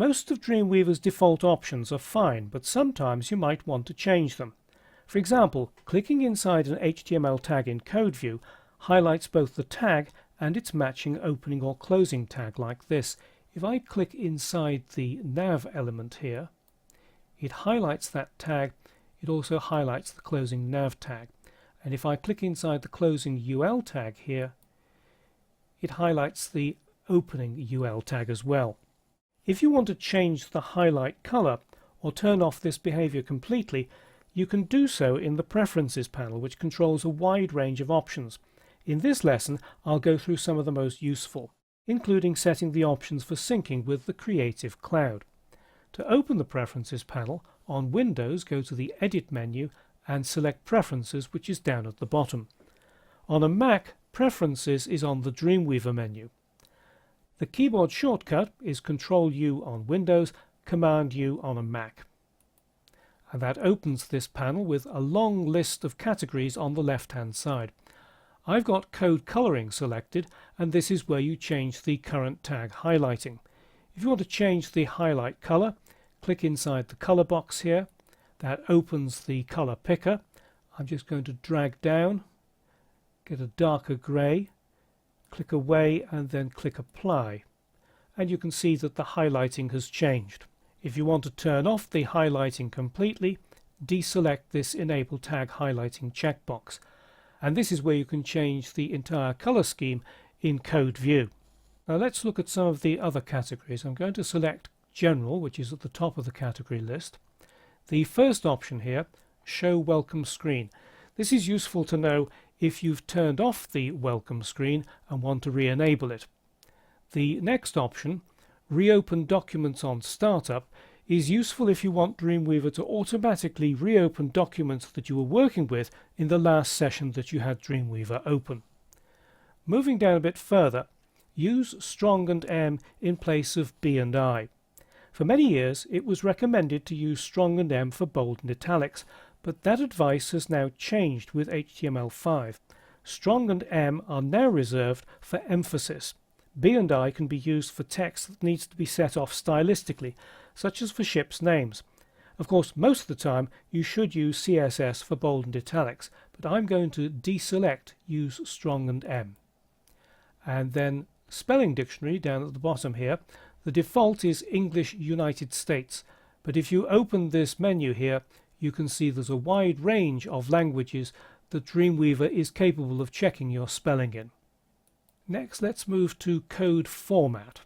Most of Dreamweaver's default options are fine, but sometimes you might want to change them. For example, clicking inside an HTML tag in Code View highlights both the tag and its matching opening or closing tag like this. If I click inside the nav element here, it highlights that tag. It also highlights the closing nav tag. And if I click inside the closing UL tag here, it highlights the opening UL tag as well. If you want to change the highlight color or turn off this behavior completely, you can do so in the Preferences panel, which controls a wide range of options. In this lesson, I'll go through some of the most useful, including setting the options for syncing with the Creative Cloud. To open the Preferences panel, on Windows, go to the Edit menu and select Preferences, which is down at the bottom. On a Mac, Preferences is on the Dreamweaver menu. The keyboard shortcut is Ctrl-U on Windows, Command-U on a Mac. And that opens this panel with a long list of categories on the left-hand side. I've got Code Coloring selected, and this is where you change the current tag highlighting. If you want to change the highlight color, click inside the color box here. That opens the color picker. I'm just going to drag down, get a darker gray, click away and then click apply. And you can see that the highlighting has changed. If you want to turn off the highlighting completely, deselect this Enable Tag Highlighting checkbox. And this is where you can change the entire color scheme in Code View. Now let's look at some of the other categories. I'm going to select General, which is at the top of the category list. The first option here, Show Welcome Screen. This is useful to know if you've turned off the welcome screen and want to re-enable it. The next option, Reopen Documents on Startup, is useful if you want Dreamweaver to automatically reopen documents that you were working with in the last session that you had Dreamweaver open. Moving down a bit further, use strong and M in place of B and I. For many years it was recommended to use strong and M for bold and italics, but that advice has now changed with HTML5. Strong and M are now reserved for emphasis. B and I can be used for text that needs to be set off stylistically, such as for ships' names. Of course, most of the time you should use CSS for bold and italics, but I'm going to deselect Use Strong and M. And then Spelling Dictionary down at the bottom here. The default is English United States, but if you open this menu here, you can see there's a wide range of languages that Dreamweaver is capable of checking your spelling in. Next, let's move to Code Format.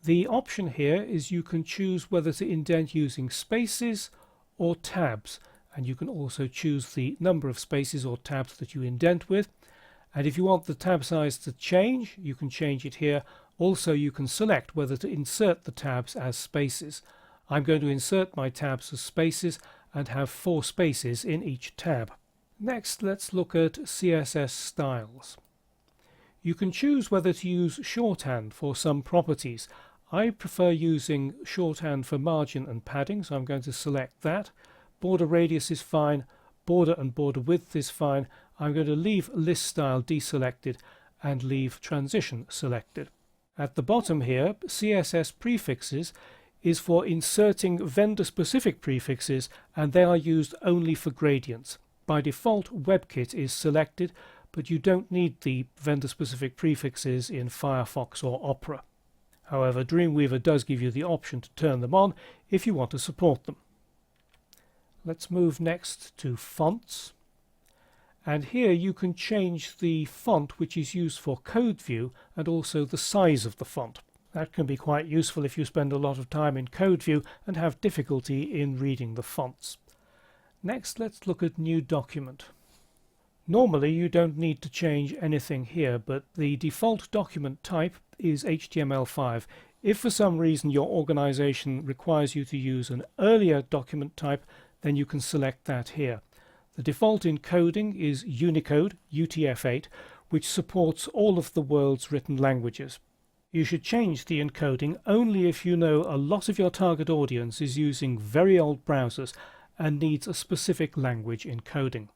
The option here is you can choose whether to indent using spaces or tabs, and you can also choose the number of spaces or tabs that you indent with. And if you want the tab size to change, you can change it here. Also, you can select whether to insert the tabs as spaces. I'm going to insert my tabs as spaces and have 4 spaces in each tab. Next, let's look at CSS styles. You can choose whether to use shorthand for some properties. I prefer using shorthand for margin and padding, so I'm going to select that. Border radius is fine, border and border width is fine. I'm going to leave list style deselected and leave transition selected. At the bottom here, CSS Prefixes is for inserting vendor-specific prefixes, and they are used only for gradients. By default, WebKit is selected, but you don't need the vendor-specific prefixes in Firefox or Opera. However, Dreamweaver does give you the option to turn them on if you want to support them. Let's move next to fonts. And here you can change the font which is used for Code View and also the size of the font. That can be quite useful if you spend a lot of time in Code View and have difficulty in reading the fonts. Next, let's look at New Document. Normally you don't need to change anything here, but the default document type is HTML5. If for some reason your organization requires you to use an earlier document type, then you can select that here. The default encoding is Unicode, UTF-8, which supports all of the world's written languages. You should change the encoding only if you know a lot of your target audience is using very old browsers and needs a specific language encoding.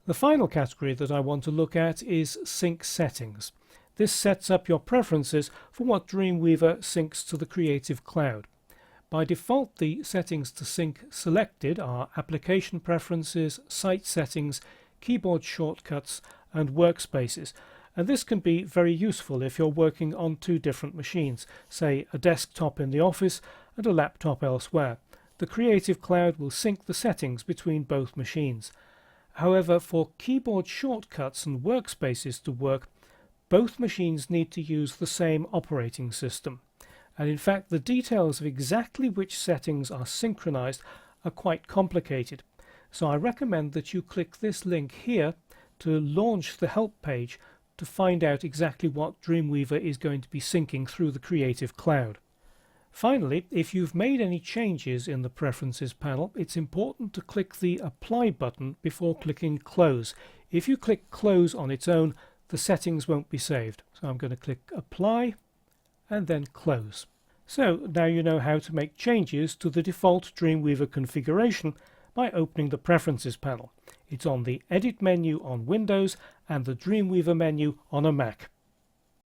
The final category that I want to look at is Sync Settings. This sets up your preferences for what Dreamweaver syncs to the Creative Cloud. By default, the settings to sync selected are Application Preferences, Site Settings, Keyboard Shortcuts, and Workspaces. And this can be very useful if you're working on two different machines, say a desktop in the office and a laptop elsewhere. The Creative Cloud will sync the settings between both machines. However, for keyboard shortcuts and workspaces to work, both machines need to use the same operating system. And in fact, the details of exactly which settings are synchronized are quite complicated. So I recommend that you click this link here to launch the help page to find out exactly what Dreamweaver is going to be syncing through the Creative Cloud. Finally, if you've made any changes in the Preferences panel, it's important to click the Apply button before clicking Close. If you click Close on its own, the settings won't be saved. So I'm going to click Apply and then Close. So now you know how to make changes to the default Dreamweaver configuration by opening the Preferences panel. It's on the Edit menu on Windows and the Dreamweaver menu on a Mac.